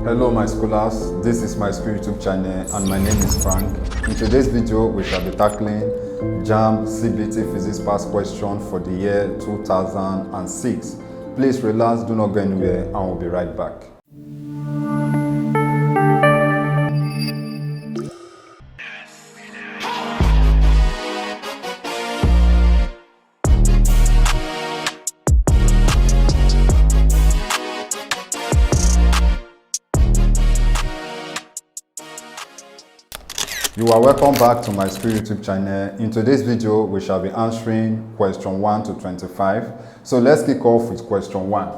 Hello my scholars, this is my Myschool YouTube channel and my name is Frank. In today's video we shall be tackling JAMB CBT physics past question for the year 2006. Please relax, do not go anywhere, and we'll be right back. You are welcome back to my Myschool YouTube channel. In today's video, we shall be answering question 1 to 25. So let's kick off with question 1.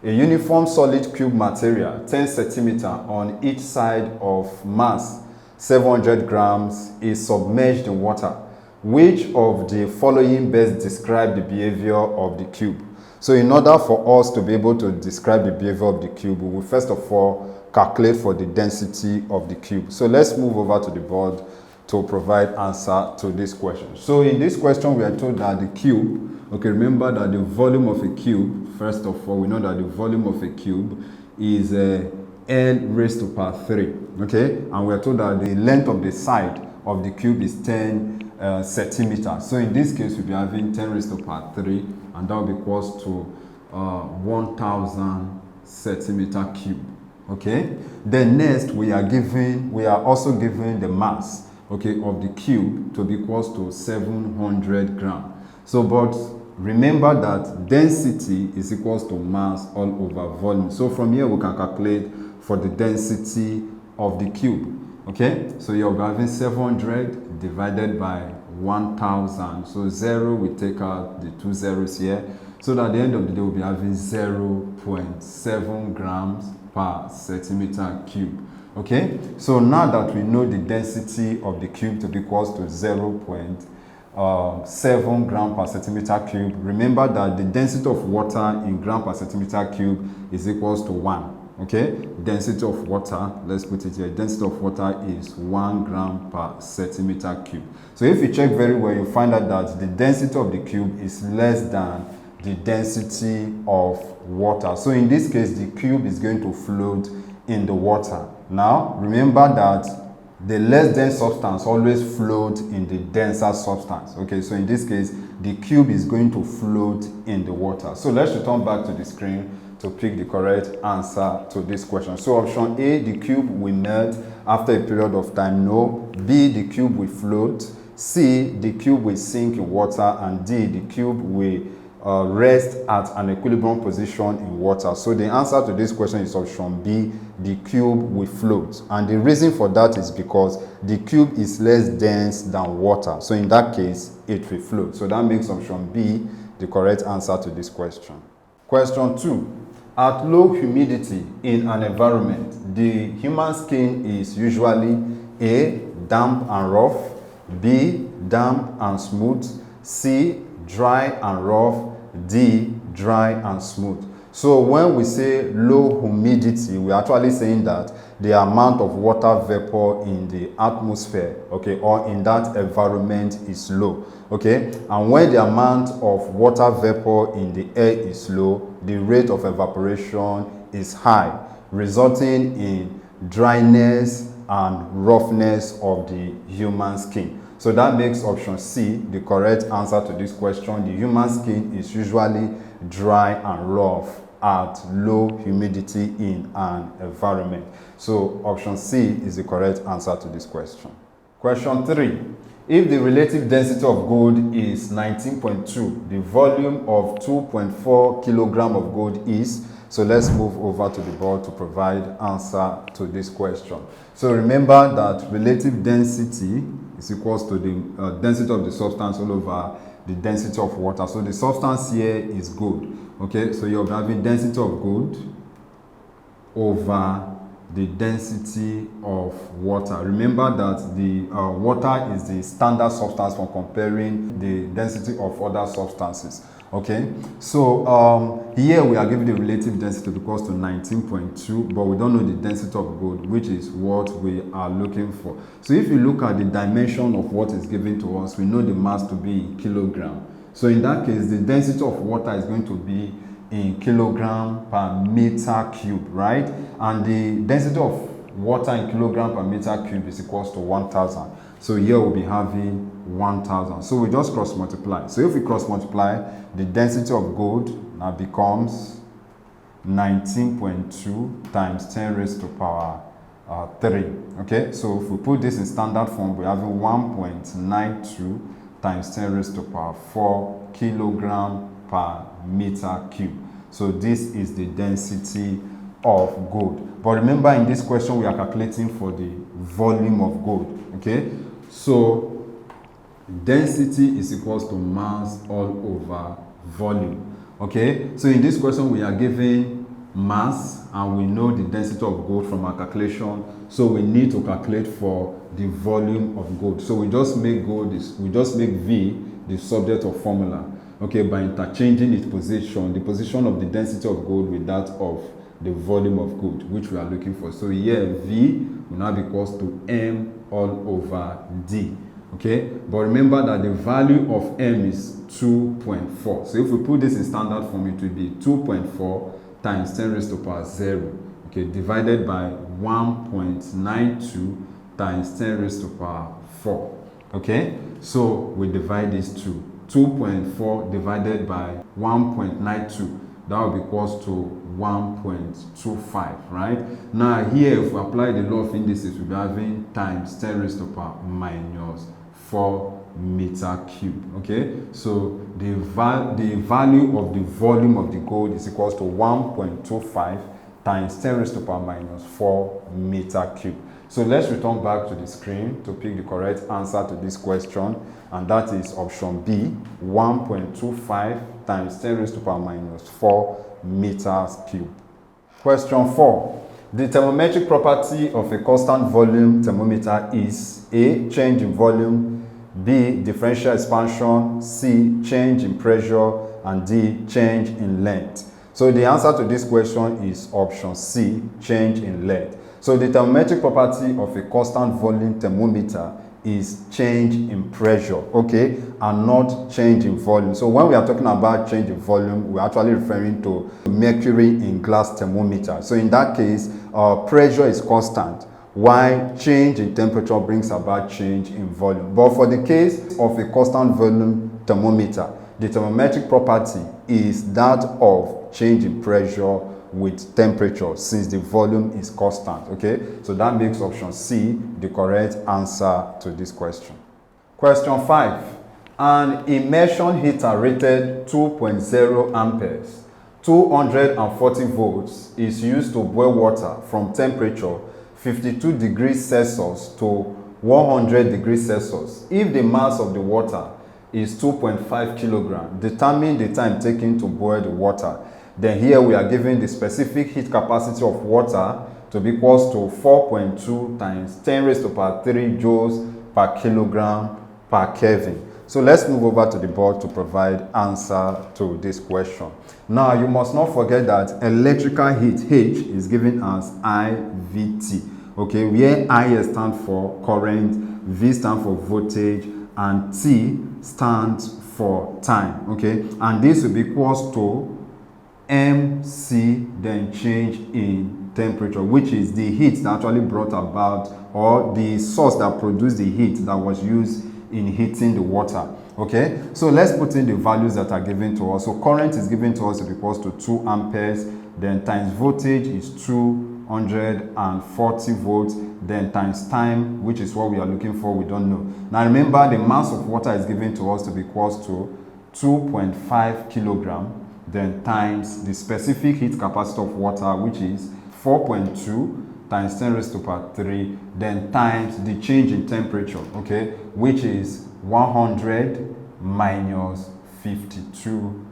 A uniform solid cube material, 10 centimeter on each side of mass 700 grams, is submerged in water. Which of the following best describe the behavior of the cube? So in order for us to be able to describe the behavior of the cube, we will first of all calculate for the density of the cube. So let's move over to the board to provide answer to this question. So in this question, we are told that the cube, okay, remember that the volume of a cube, first of all, we know that the volume of a cube is n raised to power 3, okay? And we are told that the length of the side of the cube is 10 centimeters. So in this case, we'll be having 10 raised to power 3, and that will be equals to 1000 centimeter cube. Okay, then next we are also given the mass, okay, of the cube to be equals to 700 grams. So but remember that density is equals to mass all over volume. So from here we can calculate for the density of the cube. Okay, so you're having 700 divided by 1000. So 0, we take out the 2 zeros here, so that at the end of the day we'll be having 0.7 grams per centimeter cube. Okay, so now that we know the density of the cube to be equals to 0.7 gram per centimeter cube, remember that the density of water in gram per centimeter cube is equals to 1. Okay, density of water, let's put it here, density of water is 1 gram per centimeter cube. So if you check very well, you find out that the density of the cube is less than the density of water. So in this case, the cube is going to float in the water. Now, remember that the less dense substance always float in the denser substance. Okay, so in this case, the cube is going to float in the water. So let's return back to the screen to pick the correct answer to this question. So option A, the cube will melt after a period of time. No. B, the cube will float. C, the cube will sink in water. And D, the cube will rest at an equilibrium position in water. So the answer to this question is option B, the cube will float. And the reason for that is because the cube is less dense than water. So in that case, it will float. So that makes option B the correct answer to this question. Question 2. At low humidity in an environment, the human skin is usually A, damp and rough, B, damp and smooth, C, dry and rough, D, dry and smooth. So when we say low humidity, we're actually saying that the amount of water vapor in the atmosphere, okay, or in that environment is low, okay? And when the amount of water vapor in the air is low, the rate of evaporation is high, resulting in dryness and roughness of the human skin. So that makes option C the correct answer to this question. The human skin is usually dry and rough at low humidity in an environment. So option C is the correct answer to this question. Question 3. If the relative density of gold is 19.2, the volume of 2.4 kilogram of gold is. So let's move over to the board to provide answer to this question. So remember that relative density is equals to the density of the substance all over the density of water. So the substance here is gold. Okay, so you're having density of gold over the density of water. Remember that the water is the standard substance for comparing the density of other substances. Okay, so here we are given the relative density equals to 19.2, but we don't know the density of gold, which is what we are looking for. So if you look at the dimension of what is given to us, we know the mass to be in kilogram. So in that case, the density of water is going to be in kilogram per meter cube, right? And the density of water in kilogram per meter cube is equals to 1000. So here we'll be having 1000. So we just cross multiply. So if we cross multiply, the density of gold now becomes 19.2 times 10 raised to power 3. Okay, so if we put this in standard form, we're having 1.92 times 10 raised to power 4 kilogram per meter cube. So this is the density of gold. But remember, in this question we are calculating for the volume of gold. Okay, so density is equals to mass all over volume. Okay, so in this question we are given mass and we know the density of gold from our calculation, so we need to calculate for the volume of gold. So we just make V the subject of formula, okay, by interchanging its position, the position of the density of gold with that of the volume of gold which we are looking for. So here V will now be equals to M all over D. Okay, but remember that the value of M is 2.4. So if we put this in standard form, it will be 2.4 times 10 raised to power 0, okay, divided by 1.92 times 10 raised to power 4. Okay, so we divide these two. 2.4 divided by 1.92, that will be equals to 1.25, right? Now here, if we apply the law of indices, we'll be having times 10 raised to power minus 4 meter cube. Okay, so the value of the volume of the gold is equals to 1.25 times 10 raised to power minus 4 meter cube. So let's return back to the screen to pick the correct answer to this question, and that is option B, 1.25 times 10 raised to power minus 4 meters cube. Question 4. The thermometric property of a constant volume thermometer is A, change in volume, B, differential expansion, C, change in pressure, and D, change in length. So the answer to this question is option C, change in length. So the thermometric property of a constant volume thermometer is change in pressure, okay, and not change in volume. So when we are talking about change in volume, we're actually referring to mercury in glass thermometer. So in that case, pressure is constant, while change in temperature brings about change in volume. But for the case of a constant volume thermometer, the thermometric property is that of change in pressure with temperature, since the volume is constant. Okay, so that makes option C the correct answer to this question. Question 5. An immersion heater rated 2.0 amperes, 240 volts is used to boil water from temperature 52 degrees Celsius to 100 degrees Celsius. If the mass of the water is 2.5 kilograms, determine the time taken to boil the water. Then here we are given the specific heat capacity of water to be equals to 4.2 times 10 raised to power 3 joules per kilogram per Kelvin. So let's move over to the board to provide answer to this question. Now you must not forget that electrical heat H is given as IVT. Okay, where I stands for current, V stands for voltage, and T stands for time. Okay, and this will be equals to MC, then change in temperature, which is the heat that actually brought about, or the source that produced the heat that was used in heating the water. Okay, so let's put in the values that are given to us. So current is given to us equals to 2 amperes, then times voltage is 240 volts, then times time, which is what we are looking for, we don't know. Now remember, the mass of water is given to us to be equals to 2.5 kilograms, then times the specific heat capacity of water, which is 4.2 times 10 raised to power 3, then times the change in temperature, okay, which is 100 minus 52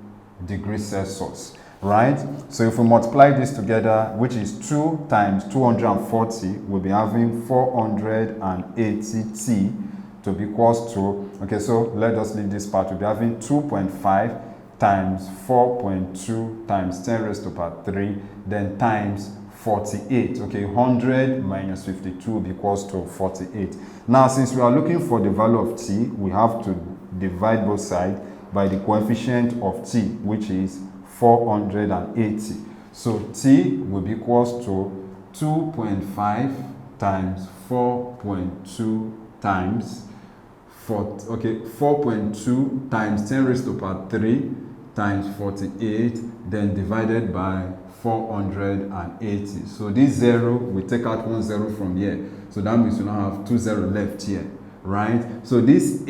degrees Celsius, right? So if we multiply this together, which is 2 times 240, we'll be having 480 T to be equals to, okay, so let us leave this part. We'll be having 2.5 times 4.2 times 10 raised to power 3, then times 48. Okay, 100 minus 52 will be equals to 48. Now, since we are looking for the value of T, we have to divide both sides by the coefficient of T, which is 480. So T will be equals to 2.5 times 4.2 times 4.2 times 10 raised to power 3 times 48, then divided by 480. So this 0, we take out 1 0 from here. So that means we now have 2 0 left here, right? So this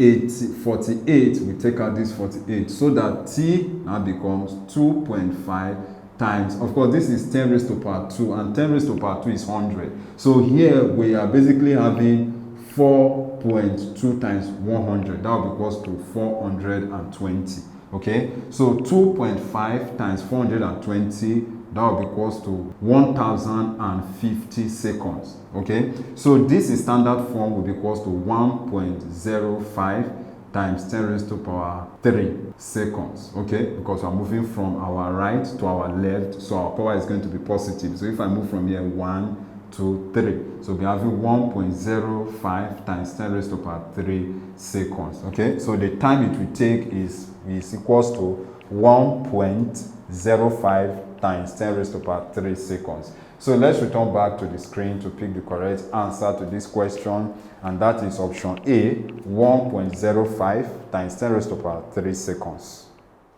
48, we take out this 48. So that T now becomes 2.5 times, of course, this is 10 raised to power 2, and 10 raised to power 2 is 100. So here we are basically having 4.2 times 100. That will be equals to 420. Okay, so 2.5 times 420, that will be equals to 1050 seconds. Okay, so this is standard form will be equals to 1.05 times 10 raised to power 3 seconds. Okay, because we're moving from our right to our left, so our power is going to be positive. So if I move from here 1, 2, 3, so we're having 1.05 times 10 raised to power 3 seconds. Okay, so the time it will take is equals to 1.05 times 10 raised to power 3 seconds. So let's return back to the screen to pick the correct answer to this question, and that is option A, 1.05 times 10 raised to power 3 seconds.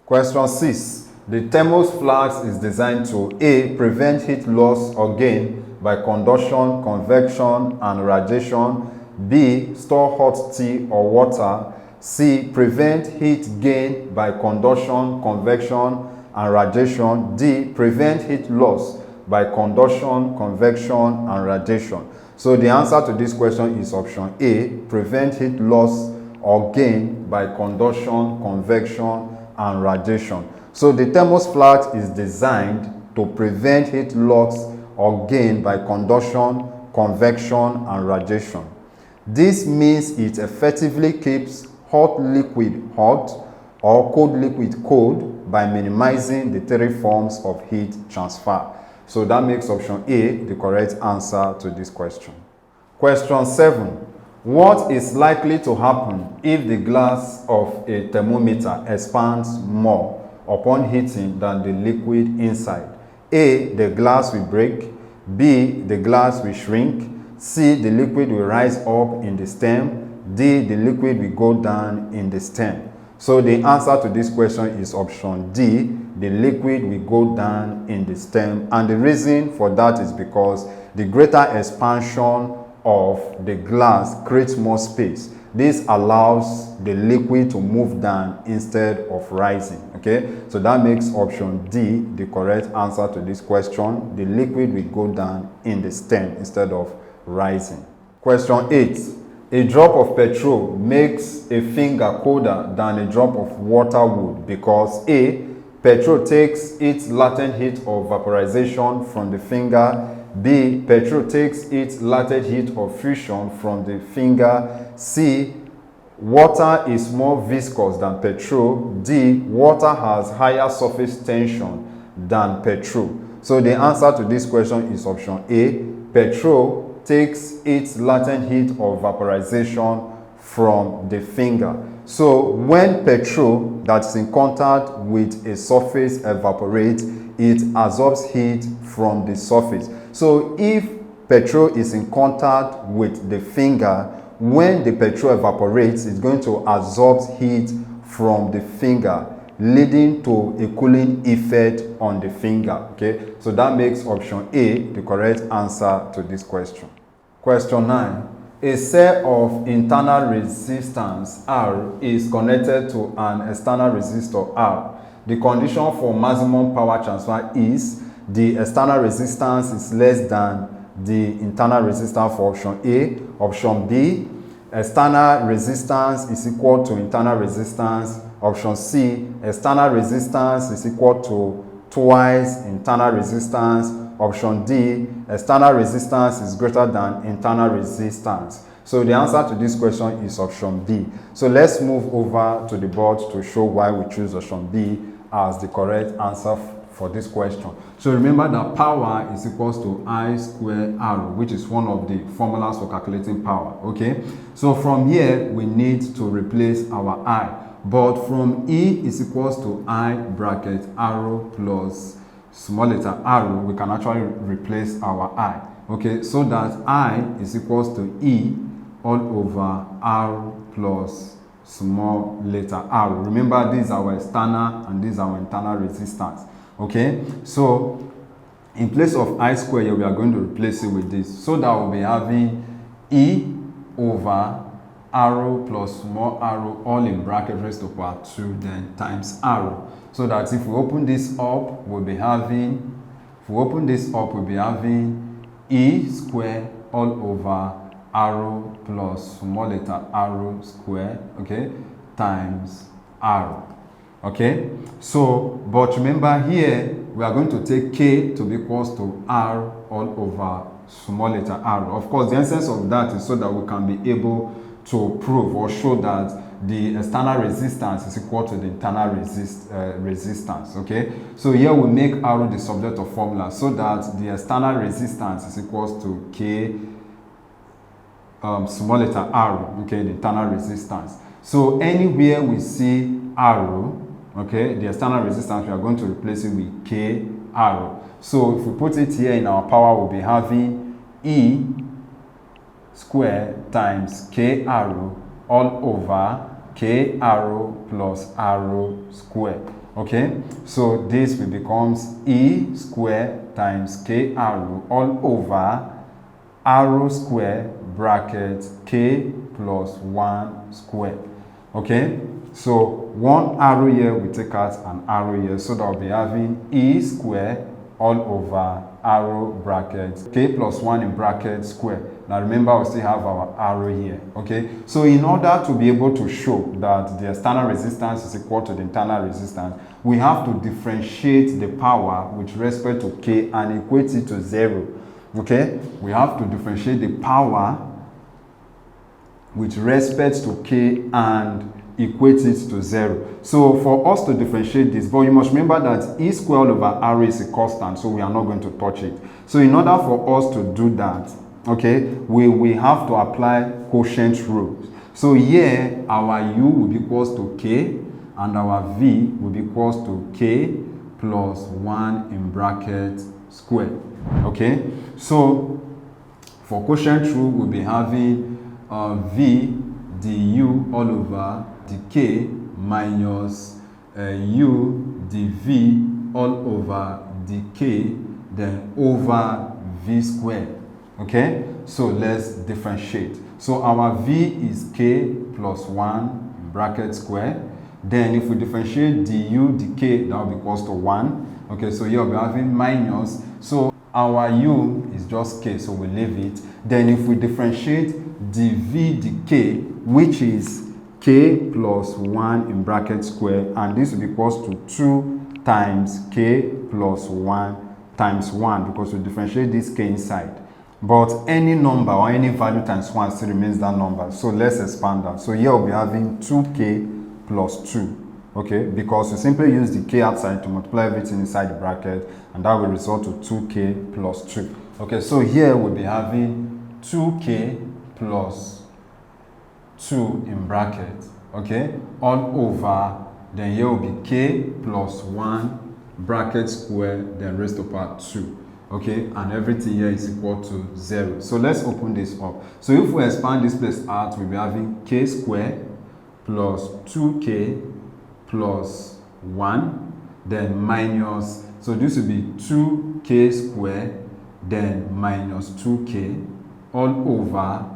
Question 6. The Thermos flask is designed to A. Prevent heat loss or gain by conduction, convection, and radiation. B. Store hot tea or water. C. Prevent heat gain by conduction, convection, and radiation. D. Prevent heat loss by conduction, convection, and radiation. So the answer to this question is option A. Prevent heat loss or gain by conduction, convection, and radiation. So the Thermos flask is designed to prevent heat loss or gain by conduction, convection, and radiation. This means it effectively keeps hot liquid hot or cold liquid cold by minimizing the 3 forms of heat transfer. So that makes option A the correct answer to this question. Question 7. What is likely to happen if the glass of a thermometer expands more upon heating than the liquid inside? A. The glass will break. B. The glass will shrink. C. The liquid will rise up in the stem. D. The liquid will go down in the stem. So the answer to this question is option D. The liquid will go down in the stem, and the reason for that is because the greater expansion of the glass creates more space. This allows the liquid to move down instead of rising. Okay, so that makes option D the correct answer to this question. The liquid will go down in the stem instead of rising. Question 8. A drop of petrol makes a finger colder than a drop of water would because A. Petrol takes its latent heat of vaporization from the finger. B. Petrol takes its latent heat of fusion from the finger. C. Water is more viscous than petrol. D. Water has higher surface tension than petrol. So the answer to this question is option A. Petrol takes its latent heat of vaporization from the finger. So when petrol that's in contact with a surface evaporates, it absorbs heat from the surface. So if petrol is in contact with the finger, when the petrol evaporates, it's going to absorb heat from the finger, leading to a cooling effect on the finger. Okay, so that makes option A the correct answer to this question. Question 9. A cell of internal resistance R is connected to an external resistor R. The condition for maximum power transfer is the external resistance is less than the internal resistance for option A. Option B, external resistance is equal to internal resistance. Option C, external resistance is equal to twice internal resistance. Option D, external resistance is greater than internal resistance. So the answer to this question is option B. So let's move over to the board to show why we choose option B as the correct answer for this question. So remember that power is equals to I squared R, which is one of the formulas for calculating power. Okay, so from here we need to replace our I. but from E is equals to I bracket arrow plus small letter arrow, we can actually replace our I. Okay, so that I is equals to E all over R plus small letter R. Remember, these are our external and these are our internal resistance. Okay, so in place of I square here, we are going to replace it with this. So that we'll be having E over arrow plus small arrow all in bracket raised to power 2 then times arrow. So that if we open this up, we'll be having, E square all over arrow plus small letter arrow square, okay, times arrow. Okay, so but remember here we are going to take K to be equals to R all over small letter r. Of course, the essence of that is so that we can be able to prove or show that the external resistance is equal to the internal resistance. Okay, so here we make R the subject of formula so that the external resistance is equal to K small letter r, okay, the internal resistance. So anywhere we see arrow, okay, the external resistance, we are going to replace it with K arrow. So if we put it here in our power, we'll be having E square times K arrow all over K arrow plus arrow square. Okay, so this will becomes E square times K arrow all over arrow square bracket K plus 1 square. Okay, so one arrow here, we take out an arrow here, so that we'll be having E square all over arrow bracket K plus 1 in bracket square. Now remember, we still have our arrow here. Okay, so in order to be able to show that the external resistance is equal to the internal resistance, we have to differentiate the power with respect to K and equate it to 0. Okay, we have to differentiate the power with respect to K and equate it to 0. So for us to differentiate this, but you must remember that E square all over R is a constant, so we are not going to touch it. So in order for us to do that, okay, we have to apply quotient rules. So here our U will be equals to K and our V will be equals to K plus 1 in bracket square. Okay, so for quotient rule, we'll be having V du all over dk minus U dV all over dk then over V squared. Okay, so let's differentiate. So our V is K plus 1 in bracket square. Then if we differentiate du dk, that will be equals to 1. Okay, so here we'll be having minus. So our U is just K, so we leave it. Then if we differentiate dV dk, which is K plus 1 in bracket square, and this will be equals to 2 times K plus 1 times 1, because we differentiate this K inside. But any number or any value times 1 still remains that number. So let's expand that. So here we'll be having 2K plus 2. Okay, because we simply use the K outside to multiply everything inside the bracket, and that will result to 2K plus 2. Okay, so here we'll be having 2K plus 2 in bracket, okay, all over, then here will be K plus 1 bracket square, then raised to power 2. Okay, and everything here is equal to 0. So let's open this up. So if we expand this place out, we'll be having K square plus 2K plus 1, then minus, so this will be 2K square, then minus 2K all over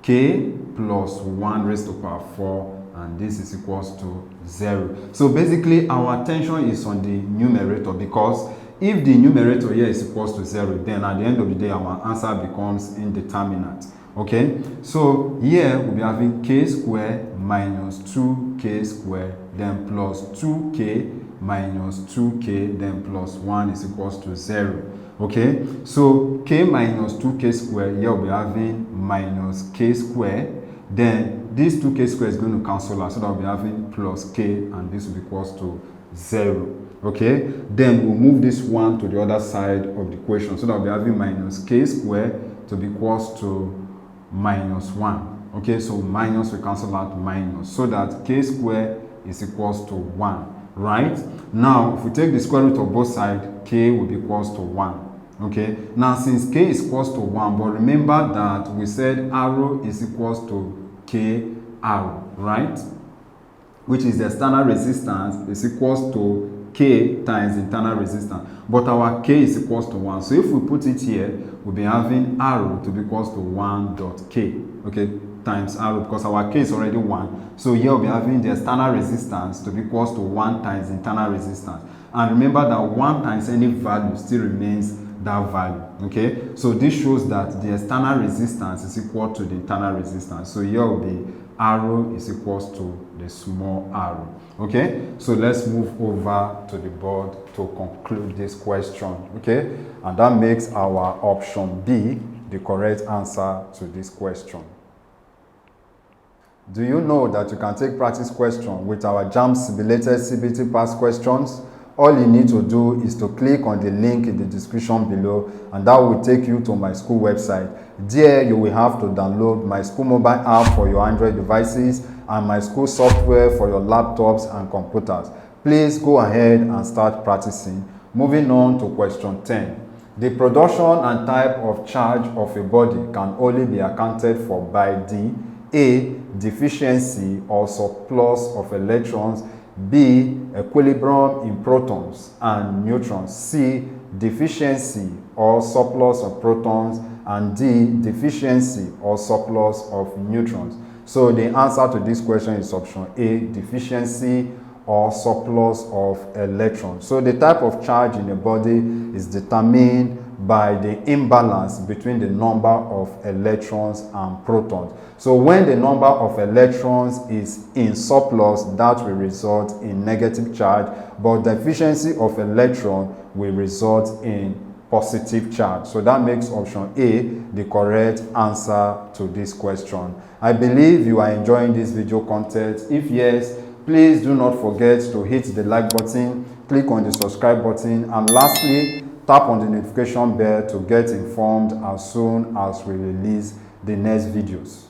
K plus 1 raised to power 4, and this is equals to 0. So basically our attention is on the numerator, because if the numerator here is equals to 0, then at the end of the day our answer becomes indeterminate. Okay, so here we'll be having K square minus 2K square, then plus 2K minus 2K, then plus 1 is equals to 0. Okay, so K minus 2K square, here we'll be having minus K square, then this 2K square is going to cancel out, so that we'll be having plus K, and this will be equals to 0. Okay, then we'll move this 1 to the other side of the equation, so that we'll be having minus K square to be equals to minus 1. Okay, so minus will cancel out minus, so that K square is equals to 1, right? Now, if we take the square root of both sides, K will be equals to 1. Okay, now since K is equals to 1, but remember that we said arrow is equals to K arrow, right? Which is the external resistance is equals to K times internal resistance. But our K is equals to 1. So if we put it here, we'll be having arrow to be equals to 1 dot K. Okay, times arrow, because our K is already 1. So here we'll be having the external resistance to be equals to 1 times internal resistance. And remember that 1 times any value still remains that value. Okay, so this shows that the external resistance is equal to the internal resistance. So here will be arrow is equals to the small arrow. Okay, so let's move over to the board to conclude this question. Okay, and that makes our option B the correct answer to this question. Do you know that you can take practice question with our JAMB simulated CBT past questions? All you need to do is to click on the link in the description below, and that will take you to my school website. There you will have to download my school mobile app for your Android devices and my school software for your laptops and computers. Please go ahead and start practicing. Moving on to question 10. The production and type of charge of a body can only be accounted for by the A. Deficiency or surplus of electrons, B. Equilibrium in protons and neutrons, C. Deficiency or surplus of protons, and D. Deficiency or surplus of neutrons. So the answer to this question is option A, deficiency or surplus of electrons. So the type of charge in a body is determined by the imbalance between the number of electrons and protons. So when the number of electrons is in surplus, that will result in negative charge, but the deficiency of electron will result in positive charge. So that makes option A the correct answer to this question. I believe you are enjoying this video content. If yes, please do not forget to hit the like button, click on the subscribe button, and lastly, tap on the notification bell to get informed as soon as we release the next videos.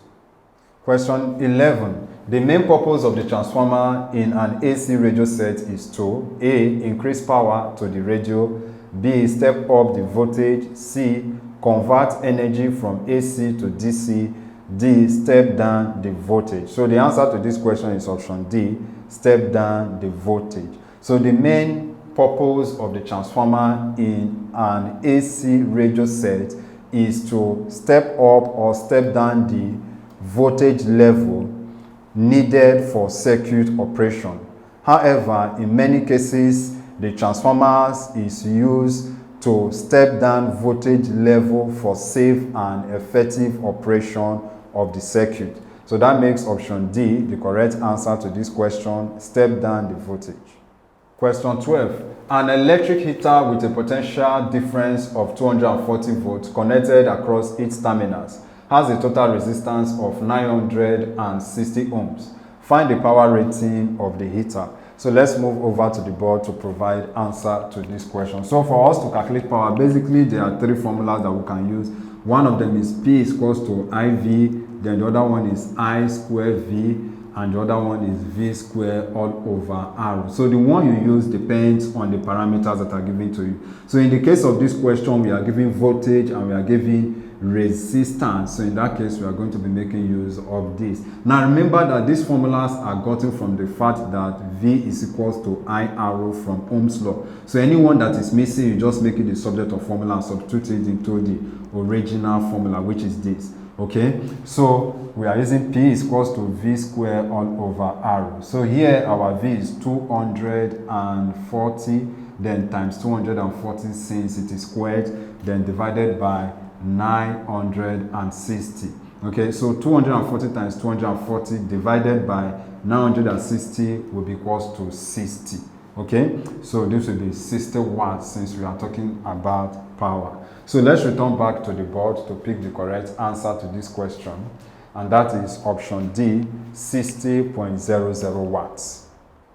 Question 11. The main purpose of the transformer in an AC radio set is to A. Increase power to the radio, B. Step up the voltage, C. Convert energy from AC to DC, D. Step down the voltage. So the answer to this question is option D, step down the voltage. So the main purpose of the transformer in an AC radio set is to step up or step down the voltage level needed for circuit operation. However, in many cases, the transformers is used to step down voltage level for safe and effective operation of the circuit. So that makes option D the correct answer to this question, step down the voltage. Question 12. An electric heater with a potential difference of 240 volts connected across its terminals has a total resistance of 960 ohms. Find the power rating of the heater. So let's move over to the board to provide answer to this question. So for us to calculate power, basically there are three formulas that we can use. One of them is P is equals to IV, then the other one is I square V, and the other one is V square all over R. So the one you use depends on the parameters that are given to you. So in the case of this question, we are giving voltage and we are giving resistance. So in that case, we are going to be making use of this. Now remember that these formulas are gotten from the fact that V is equals to I arrow from Ohm's law. So anyone that is missing, you just make it the subject of formula and substitute it into the original formula, which is this. Okay, so we are using P is equals to V square all over R. So here our V is 240, then times 240 since it is squared, then divided by 960. Okay, so 240 times 240 divided by 960 will be equals to 60. Okay, so this will be 60 watts since we are talking about power. So let's return back to the board to pick the correct answer to this question, and that is option D, 60.00 watts.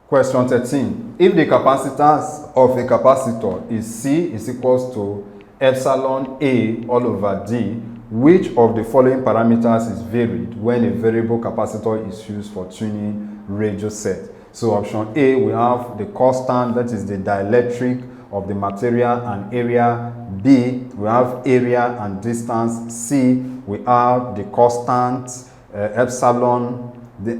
Question 13. If the capacitance of a capacitor is C is equals to epsilon A all over D, which of the following parameters is varied when a variable capacitor is used for tuning radio set? So option A, we have the constant, that is the dielectric of the material and area. B, we have area and distance. C, we have the constant epsilon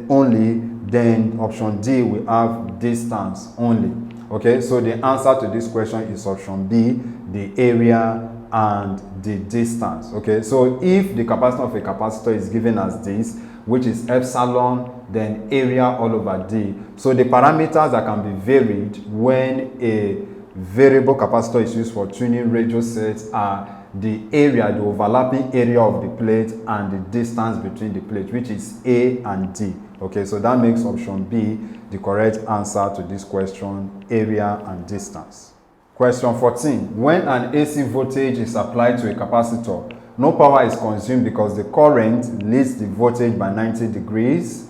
only. Then option D, we have distance only. Okay, so the answer to this question is option B, the area and the distance. Okay, so if the capacitance of a capacitor is given as this, which is epsilon, then area all over D. So the parameters that can be varied when a variable capacitor is used for tuning radio sets are the area, the overlapping area of the plate, and the distance between the plate, which is A and D. Okay, so that makes option B the correct answer to this question, area and distance. Question 14. When an AC voltage is applied to a capacitor, no power is consumed because the current leads the voltage by 90 degrees.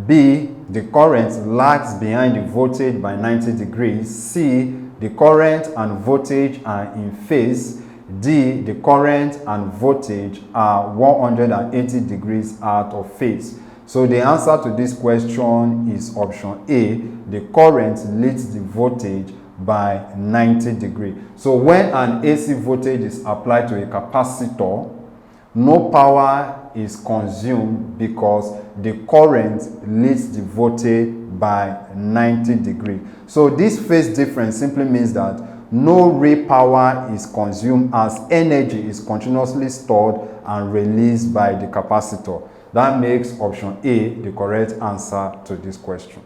B, the current lags behind the voltage by 90 degrees. C, the current and voltage are in phase. D, the current and voltage are 180 degrees out of phase. So the answer to this question is option A, the current leads the voltage by 90 degrees. So when an AC voltage is applied to a capacitor, no power is consumed because the current leads the voltage by 90 degrees. So this phase difference simply means that no real power is consumed as energy is continuously stored and released by the capacitor. That makes option A the correct answer to this question.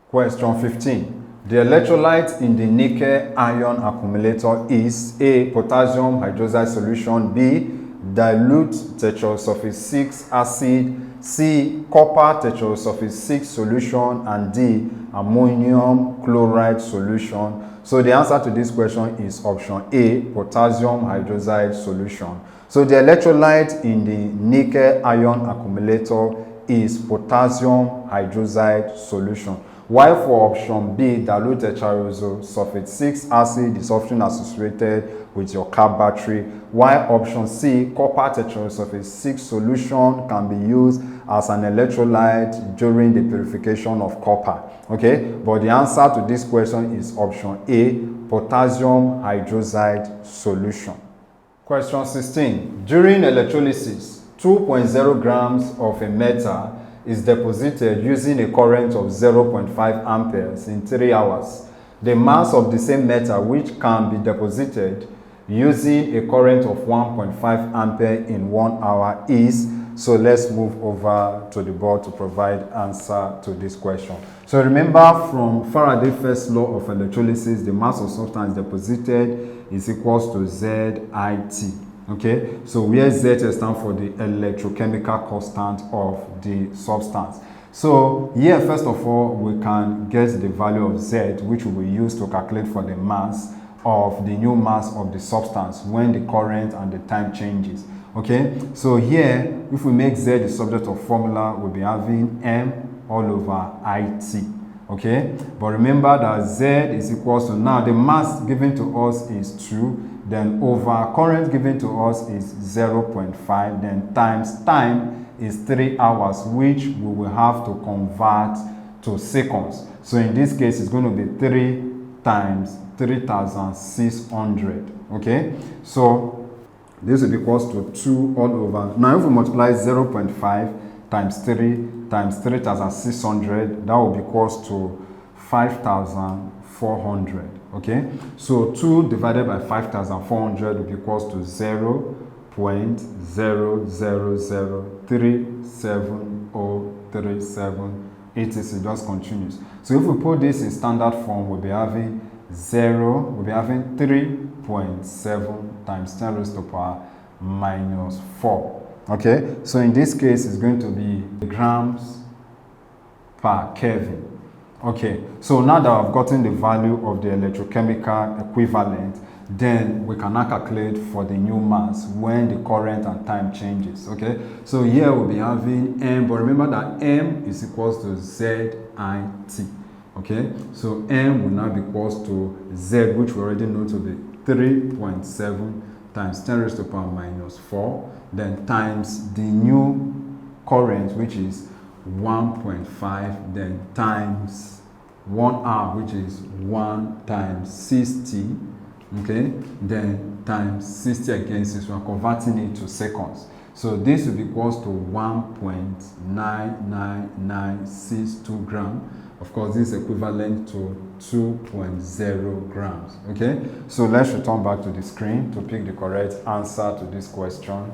Question 15. The electrolyte in the nickel ion accumulator is A, potassium hydroxide solution, B, dilute tetrasulfate 6 acid, C, copper tetrasulfate 6 solution, and D, ammonium chloride solution. So the answer to this question is option A, potassium hydroxide solution. So the electrolyte in the nickel ion accumulator is potassium hydroxide solution. While for option B, dilute tetrasulfate 6 acid is often associated with your car battery, while option C, copper tetrasulfate 6 solution, can be used as an electrolyte during the purification of copper. Okay, but the answer to this question is option A, potassium hydroxide solution. Question 16. During electrolysis, 2.0 grams of a metal is deposited using a current of 0.5 amperes in 3 hours. The mass of the same metal which can be deposited using a current of 1.5 ampere in 1 hour is. So let's move over to the board to provide answer to this question. So remember from Faraday's first law of electrolysis, the mass of substance deposited is equals to ZIT. Okay, so where Z stands for the electrochemical constant of the substance. So here, first of all, we can get the value of Z, which we will use to calculate for the mass of the new mass of the substance when the current and the time changes. Okay, so here, if we make Z the subject of formula, we'll be having M all over IT. Okay, but remember that Z is equals to, now the mass given to us is 2, then over current given to us is 0.5, then times time is 3 hours, which we will have to convert to seconds. So in this case, it's going to be 3 times 3,600. Okay, so this will be equals to 2 all over. Now if we multiply 0.5 times 3 times 3,600, that will be equals to 5,400. Okay, so 2 divided by 5,400 will be equals to 0.0003737 etc. just continues. So if we put this in standard form, we'll be having 3.7 times 10 raised to the power minus 4. Okay, so in this case, it's going to be grams per Kelvin. Okay, so now that I've gotten the value of the electrochemical equivalent, then we can now calculate for the new mass when the current and time changes. Okay, so here we'll be having M, but remember that M is equals to ZIT. Okay, so M will now be equals to Z, which we already know to be 3.7 times 10 raised to the power minus 4, then times the new current, which is 1.5, then times 1 hour, which is 1 times 60, okay, then times 60 again, since we are converting it to seconds. So this will be equals to 1.99962 grams. Of course, this is equivalent to 2.0 grams, okay? So let's return back to the screen to pick the correct answer to this question.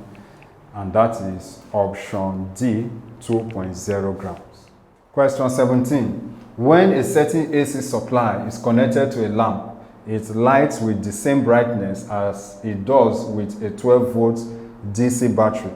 And that is option D, 2.0 grams. Question 17. When a certain AC supply is connected to a lamp, it lights with the same brightness as it does with a 12 volts DC battery.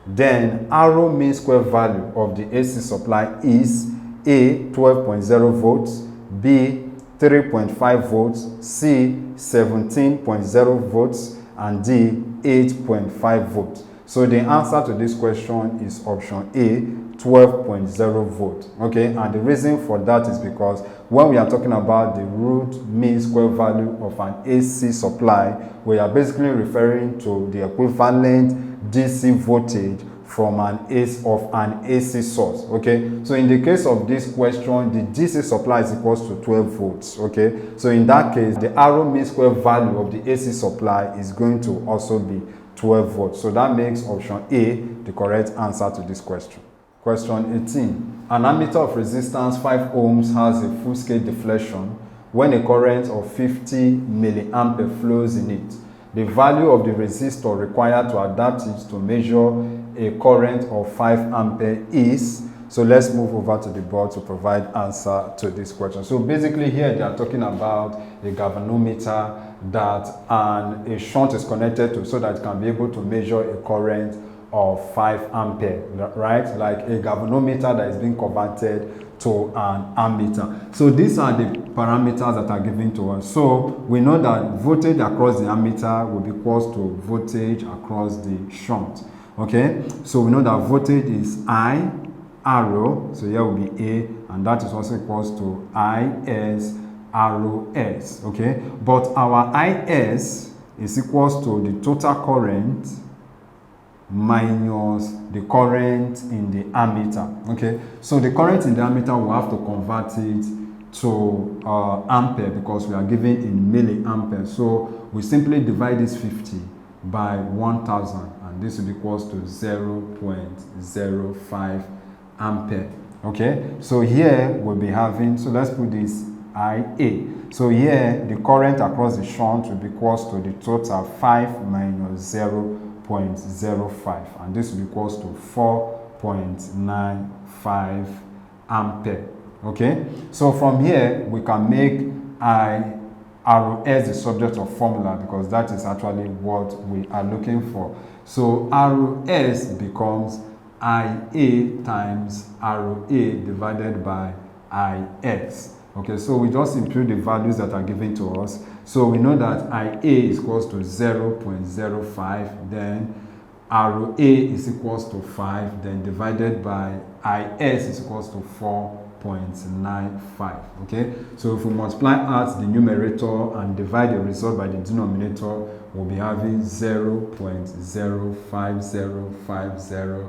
Then arrow mean square value of the AC supply is A, 12.0 volts, B, 3.5 volts, C, 17.0 volts, and D, 8.5 volts. So the answer to this question is option A, 12.0 volt. Okay, and the reason for that is because when we are talking about the root mean square value of an AC supply, we are basically referring to the equivalent DC voltage from an AC source. Okay, so in the case of this question, the DC supply is equals to 12 volts. Okay, so in that case, the arrow mean square value of the AC supply is going to also be 12 volts. So that makes option A the correct answer to this question. Question 18. An ammeter of resistance 5 ohms has a full-scale deflection when a current of 50 milliampere flows in it. The value of the resistor required to adapt it to measure a current of 5 ampere is. So let's move over to the board to provide answer to this question. So basically here they are talking about a galvanometer that a shunt is connected to so that it can be able to measure a current of 5 ampere, right? Like a galvanometer that is being converted to an ammeter. So these are the parameters that are given to us. So we know that voltage across the ammeter will be equal to voltage across the shunt. Okay, so we know that voltage is I arrow, so here will be A, and that is also equals to IS arrow S. Okay, but our IS is equals to the total current minus the current in the ammeter. Okay, so the current in the ammeter will have to convert it to ampere because we are given in milliampere. So we simply divide this 50 by 1000, and this will be equals to 0.05 ampere. Okay, so here we'll be having, so let's put this IA. So here the current across the shunt will be equals to the total 5 minus 0.05, and this will be equals to 4.95 ampere. Okay, so from here we can make I arrow S the subject of formula because that is actually what we are looking for. So arrow S becomes IA times arrow A divided by IS. Okay, so we just impute the values that are given to us. So we know that IA is equals to 0.05, then arrow A is equals to 5, then divided by IS is equals to 4.95. Okay, so if we multiply out the numerator and divide the result by the denominator, we'll be having 0.05050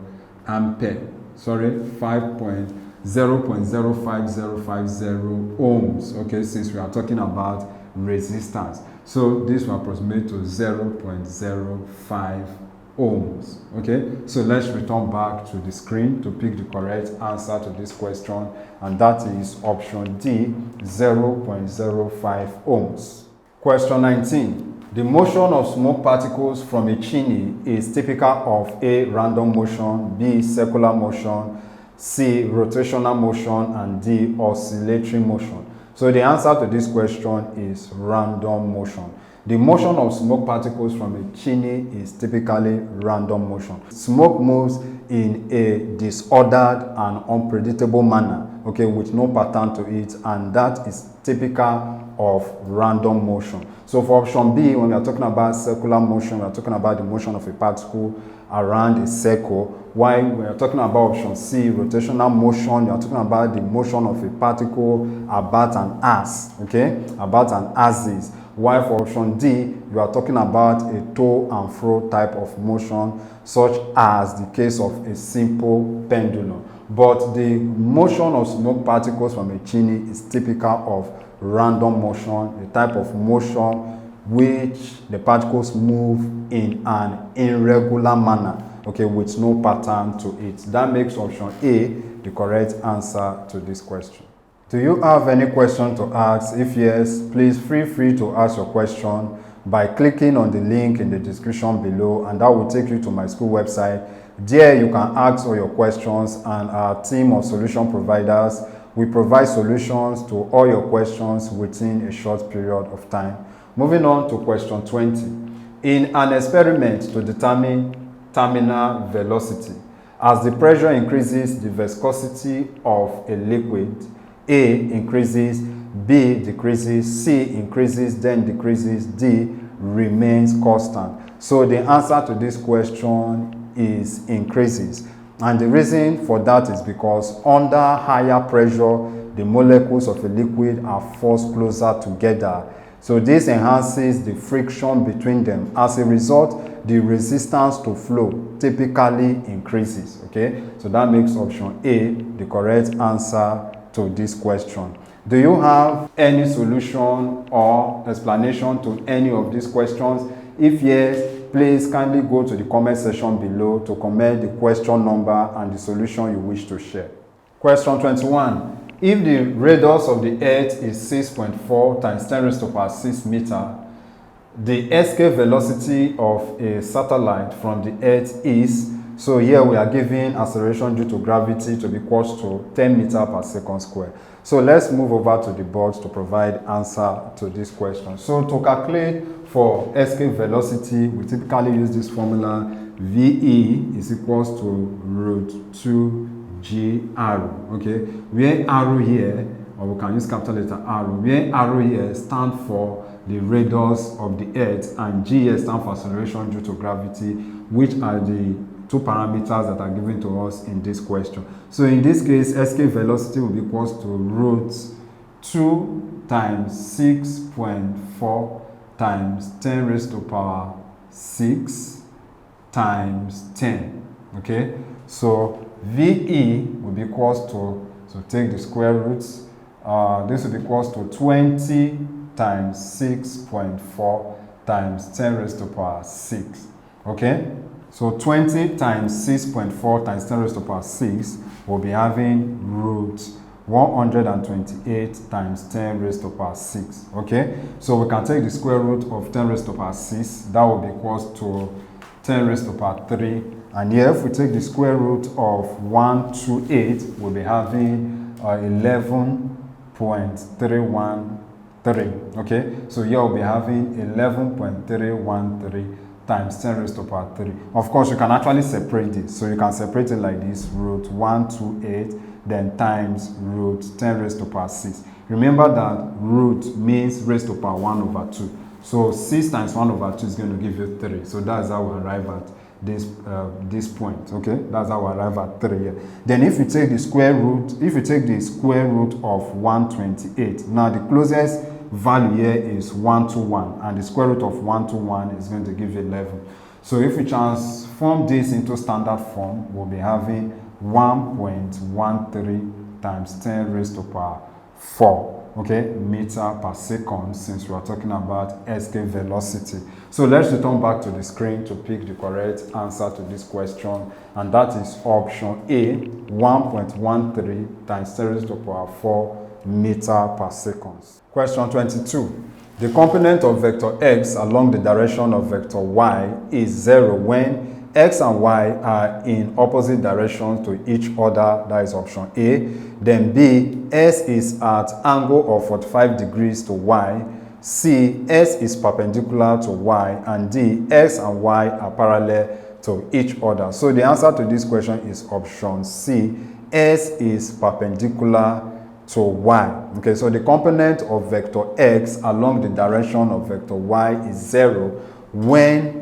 ampere. Sorry, 0.05050 ohms. Okay, since we are talking about resistance, so this will approximate to 0.05 ohms. Okay, so let's return back to the screen to pick the correct answer to this question, and that is option D, 0.05 ohms. Question 19. The motion of smoke particles from a chimney is typical of A, random motion, B, circular motion, C, rotational motion, and D, oscillatory motion. So the answer to this question is random motion. The motion of smoke particles from a chimney is typically random motion. Smoke moves in a disordered and unpredictable manner, okay, with no pattern to it, and that is typical of random motion. So for option B, when we are talking about circular motion, we are talking about the motion of a particle around a circle, while we are talking about option C, rotational motion, we are talking about the motion of a particle about an axis, okay, about an axis. while for option D, you are talking about a to and fro type of motion, such as the case of a simple pendulum. But the motion of smoke particles from a chimney is typical of random motion, a type of motion which the particles move in an irregular manner, okay, with no pattern to it. That makes option A the correct answer to this question. Do you have any question to ask? If yes, please feel free to ask your question by clicking on the link in the description below, and that will take you to my school website. There you can ask all your questions, and our team of solution providers will provide solutions to all your questions within a short period of time. Moving on to question 20. In an experiment to determine terminal velocity, as the pressure increases, the viscosity of a liquid A increases, B decreases, C increases, then decreases, D remains constant. So the answer to this question is increases. And the reason for that is because under higher pressure, the molecules of a liquid are forced closer together. So this enhances the friction between them. As a result, the resistance to flow typically increases. Okay, so that makes option A the correct answer to this question. Do you have any solution or explanation to any of these questions? If yes, please kindly go to the comment section below to comment the question number and the solution you wish to share. Question 21. If the radius of the Earth is 6.4 times 10 raised to the power 6 meter, the escape velocity of a satellite from the Earth is, so here we are given acceleration due to gravity to be equal to 10 meters per second square. So let's move over to the board to provide answer to this question. So to calculate for escape velocity, we typically use this formula: VE is equals to root 2 G arrow. Okay, where arrow here, or we can use capital letter arrow, where arrow here stand for the radius of the Earth, and G here stand for acceleration due to gravity, which are the two parameters that are given to us in this question. So in this case, escape velocity will be equals to root 2 times 6.4 times 10 raised to the power 6 times 10. Okay, so VE will be equals to, so take the square roots, this will be equals to 20 times 6.4 times 10 raised to the power 6. Okay, so 20 times 6.4 times 10 raised to the power 6 will be having root 128 times 10 raised to the power 6. Okay, so we can take the square root of 10 raised to the power 6, that will be equals to 10 raised to the power 3. And here, if we take the square root of 128, we'll be having 11.313. Okay, so here we'll be having 11.313 times 10 raised to the power 3. Of course, you can actually separate it. So you can separate it like this: root 128, then times root 10 raised to the power 6. Remember that root means raised to the power 1 over 2. So 6 times 1 over 2 is going to give you 3. So that's how we arrive at this point. Okay, that's how we arrive at 3 here. Then if you take the square root, of 128, now the closest value here is 121, and the square root of 121 is going to give you 11. So if we transform this into standard form, we'll be having 1.13 times 10 raised to the power 4. Okay, meter per second, since we are talking about escape velocity. So let's return back to the screen to pick the correct answer to this question, and that is option A, 1.13 times 10 raised to the power 4 meter per second. Question 22. The component of vector x along the direction of vector y is 0 when x and y are in opposite directions to each other. That is option A. Then B, s is at angle of 45 degrees to y. C, s is perpendicular to y. And D, x and y are parallel to each other. So the answer to this question is option C, s is perpendicular to y. Okay, so the component of vector x along the direction of vector y is 0 when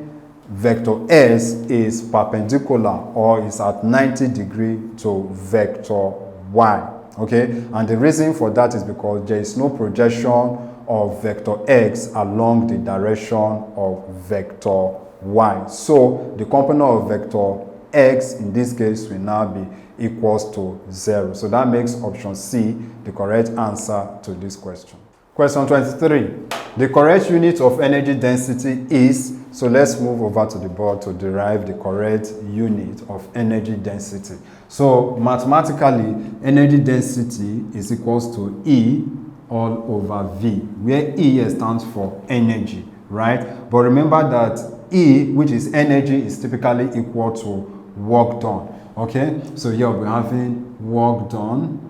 vector s is perpendicular or is at 90 degrees to vector y. Okay, and the reason for that is because there is no projection of vector x along the direction of vector y. So the component of vector x in this case will now be equals to 0. So that makes option C the correct answer to this question. Question 23. The correct unit of energy density is, so let's move over to the board to derive the correct unit of energy density. So mathematically, energy density is equals to E all over V, where E stands for energy, right? But remember that E, which is energy, is typically equal to work done. Okay, so here we're having work done,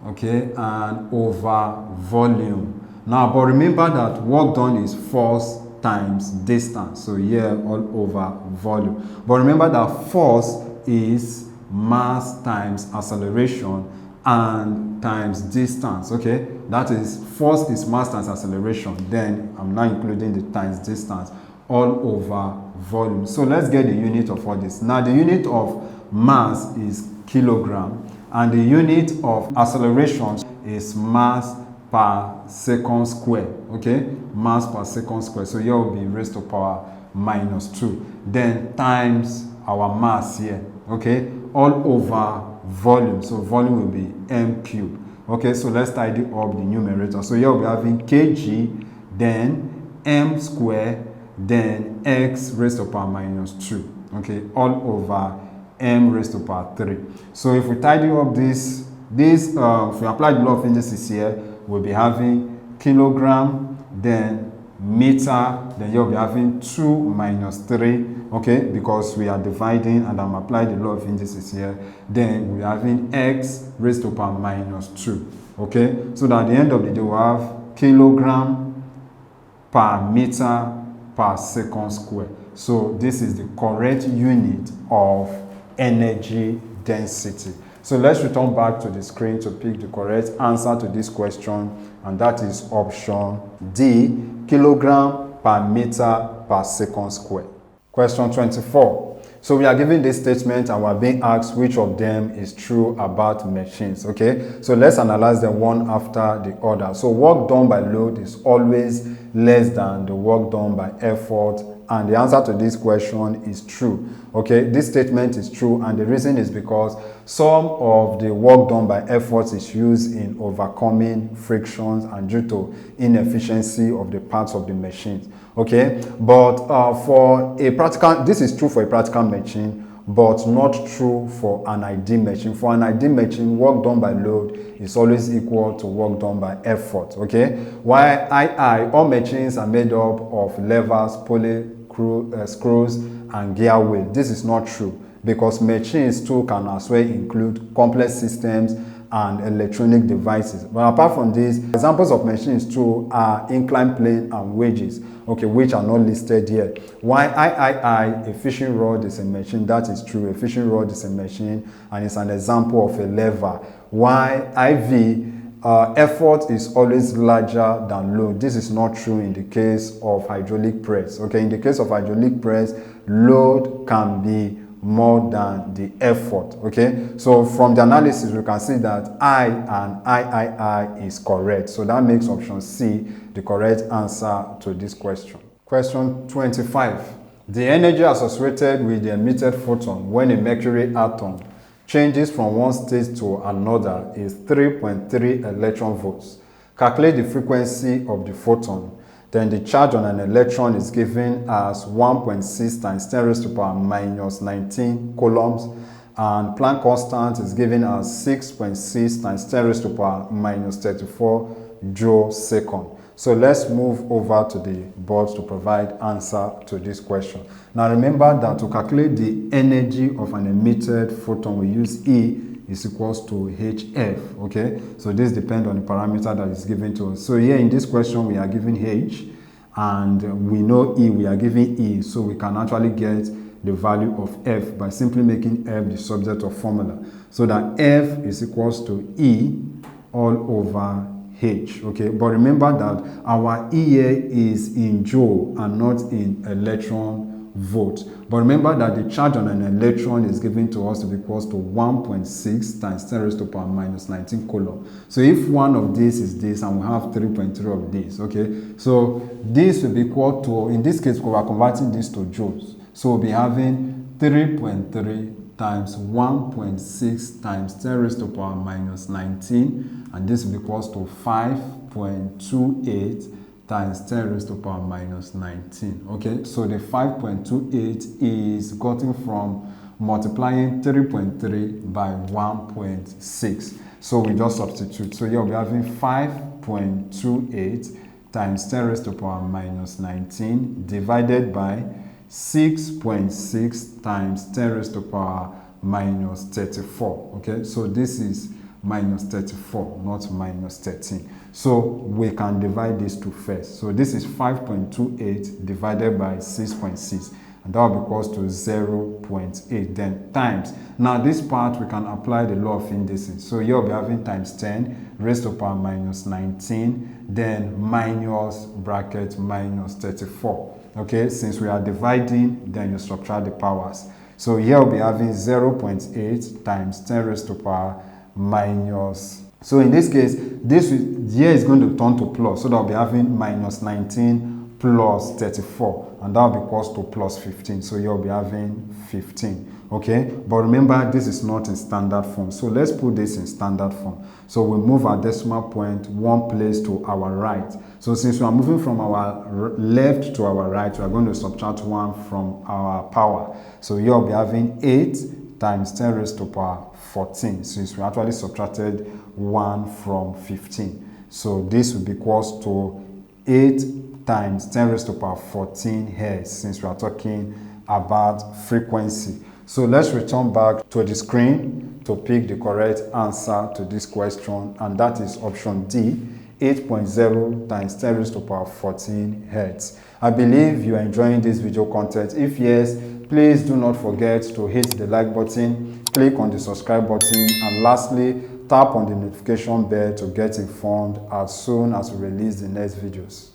okay, and over volume. Now, but remember that work done is force times distance. So here all over volume. But remember that force is mass times acceleration and times distance. Okay, that is force is mass times acceleration. Then I'm now including the times distance all over volume. So let's get the unit of all this. Now the unit of mass is kilogram and the unit of acceleration is mass per second square. Okay, mass per second square. So here will be raised to power minus 2. Then times our mass here. Okay, all over volume. So volume will be m cubed. Okay, so let's tidy up the numerator. So here we'll be having kg, then m square, then x raised to power minus 2. Okay, all over m raised to power 3. So if we tidy up this, if we apply the law of indices here, we'll be having kilogram, then meter, then you'll be having 2 minus 3, okay, because we are dividing and I'm applying the law of indices here. Then we're having x raised to power minus 2, okay. So that at the end of the day, we'll have kilogram per meter per second square. So this is the correct unit of energy density. So let's return back to the screen to pick the correct answer to this question, and that is option D, kilogram per meter per second square. Question 24. So we are given this statement and we are being asked which of them is true about machines. Okay, so let's analyze them one after the other. So work done by load is always less than the work done by effort, and the answer to this question is true. Okay, this statement is true, and the reason is because some of the work done by efforts is used in overcoming frictions and due to inefficiency of the parts of the machines. Okay, but for a practical, this is true for a practical machine, but not true for an ideal machine. For an ideal machine, work done by load is always equal to work done by effort. Okay, while all machines are made up of levers, pulley, screws, and gear wheel. This is not true, because machines too can as well include complex systems and electronic devices. But apart from this, examples of machines too are inclined plane and wedges, okay, which are not listed here. Why a fishing rod is a machine, that is true. A fishing rod is a machine and it's an example of a lever. Why effort is always larger than load. This is not true in the case of hydraulic press. Okay, in the case of hydraulic press, load can be more than the effort. Okay, so from the analysis we can see that I and III is correct. So that makes option C the correct answer to this question. Question 25. The energy associated with the emitted photon when a mercury atom changes from one state to another is 3.3 electron volts. Calculate the frequency of the photon. Then the charge on an electron is given as 1.6 times 10 raised to the power minus 19 coulombs, and Planck constant is given as 6.6 times 10 raised to the power minus 34 joule second. So let's move over to the board to provide answer to this question. Now remember that to calculate the energy of an emitted photon, we use E is equals to HF. Okay, so this depends on the parameter that is given to us. So here in this question we are given H and we know E, we are given E, so we can actually get the value of F by simply making F the subject of formula. So that F is equals to E all over H. Okay, but remember that our E here is in joule and not in electron volts. But remember that the charge on an electron is given to us to be equals to 1.6 times 10 raised to the power minus 19 coulomb. So if one of these is this and we have 3.3 of this, okay, so this will be equal to, in this case, we are converting this to joules. So we'll be having 3.3 times 1.6 times 10 raised to the power minus 19, and this will be equals to 5.28 times 10 raised to the power minus 19. Okay, so the 5.28 is gotten from multiplying 3.3 by 1.6. So we just substitute. So here we'll be having 5.28 times 10 raised to the power minus 19 divided by 6.6 times 10 raised to the power minus 34. Okay, so this is minus 34, not minus 13. So we can divide these two first. So this is 5.28 divided by 6.6, and that will be equals to 0.8, then times. Now this part we can apply the law of indices. So here we'll be having times 10 raised to the power minus 19, then minus bracket minus 34. Okay, since we are dividing, then you subtract the powers. So here we'll be having 0.8 times 10 raised to the power minus. So in this case, this here is going to turn to plus. So that will be having minus 19 plus 34, and that will be equals to plus 15. So here we'll be having 15. Okay, but remember this is not in standard form. So let's put this in standard form. So we move our decimal point one place to our right. So since we are moving from our left to our right, we are going to subtract 1 from our power. So here we'll be having 8 times 10 raised to the power 14, since we actually subtracted 1 from 15. So this will be equals to 8 times 10 raised to the power 14 hertz, since we are talking about frequency. So let's return back to the screen to pick the correct answer to this question, and that is option D, 8.0 times 10 raised to the power 14 hertz. I believe you are enjoying this video content. If yes, please do not forget to hit the like button, click on the subscribe button, and lastly, tap on the notification bell to get informed as soon as we release the next videos.